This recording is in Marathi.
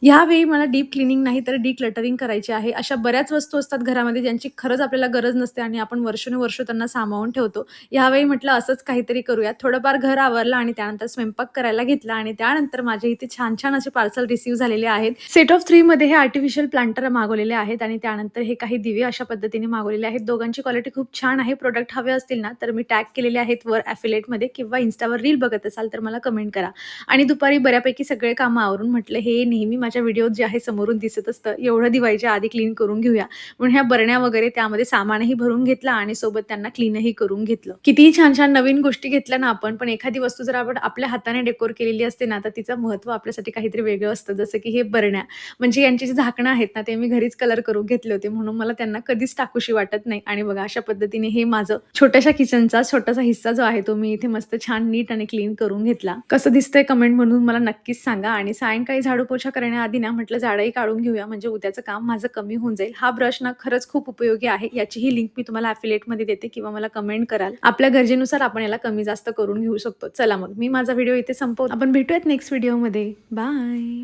यावेळी मला डीप क्लीनिंग नाही तर डिक्लटरिंग करायची आहे. अशा बऱ्याच वस्तू असतात घरामध्ये ज्यांची खरंच आपल्याला गरज नसते आणि आपण वर्षानुवर्ष त्यांना सामावून ठेवतो. यावेळी म्हटलं असंच काहीतरी करूया. थोडंफार घर आवरलं आणि त्यानंतर स्वयंपाक करायला घेतला आणि त्यानंतर माझ्या इथे छान-छान असे पार्सल रिसीव्ह झालेले आहेत. सेट ऑफ 3 मध्ये हे आर्टिफिशियल प्लांटर मागवलेले आहेत आणि त्यानंतर हे काही दिवे अशा पद्धतीने मागवलेले आहेत. दोघांची क्वालिटी खूप छान आहे. प्रॉडक्ट हवे असतील ना तर मी टॅग केलेले आहेत वर ॲफिलिएटमध्ये किंवा Instaवर रील बघत असाल तर मला कमेंट करा. आणि दुपारी बऱ्यापैकी सगळे कामं आवरून म्हटलं हे नेहमी माझ्या व्हिडिओत जे आहे समोरून दिसत असतं, एवढं दिवाळीच्या आधी क्लीन करून घेऊया. म्हणून ह्या बरण्या वगैरे त्यामध्ये सामानही भरून घेतलं आणि सोबत त्यांना क्लीनही करून घेतलं. कितीही छान-छान नवीन गोष्टी घेतल्या ना आपण, पण एखादी वस्तू जर आपण आपल्या हाताने डेकोर केलेली असते ना, तर तिचं महत्त्व आपल्यासाठी काहीतरी वेगळं असतं. जसं की हे बरण्या, म्हणजे यांची जी झाकणं आहेत ना, ते मी घरीच कलर करून घेतले होते. म्हणून मला त्यांना कधीच टाकूशी वाटत नाही. आणि बघा अशा पद्धतीने हे माझं छोट्याशा किचनचा छोटासा हिस्सा जो आहे, तो मी इथे मस्त छान नीट आणि क्लीन करून घेतला. कसं दिसतंय कमेंट म्हणून मला नक्कीच सांगा. आणि सायंकाळी झाडू पोछा करण्याआधी ना म्हटलं झाडंही काढून घेऊया, म्हणजे उद्याचं काम माझं कमी होऊन जाईल. हा ब्रश ना खरंच खूप उपयोगी आहे. याचीही लिंक मी तुम्हाला ॲफिलिएटमध्ये देते किंवा मला कमेंट कराल. आपल्या गरजेनुसार आपण याला कमी जास्त करून घेऊ शकतो. चला मग मी माझा व्हिडिओ इथे संपवते. आपण भेटूयात नेक्स्ट व्हिडिओमध्ये. बाय.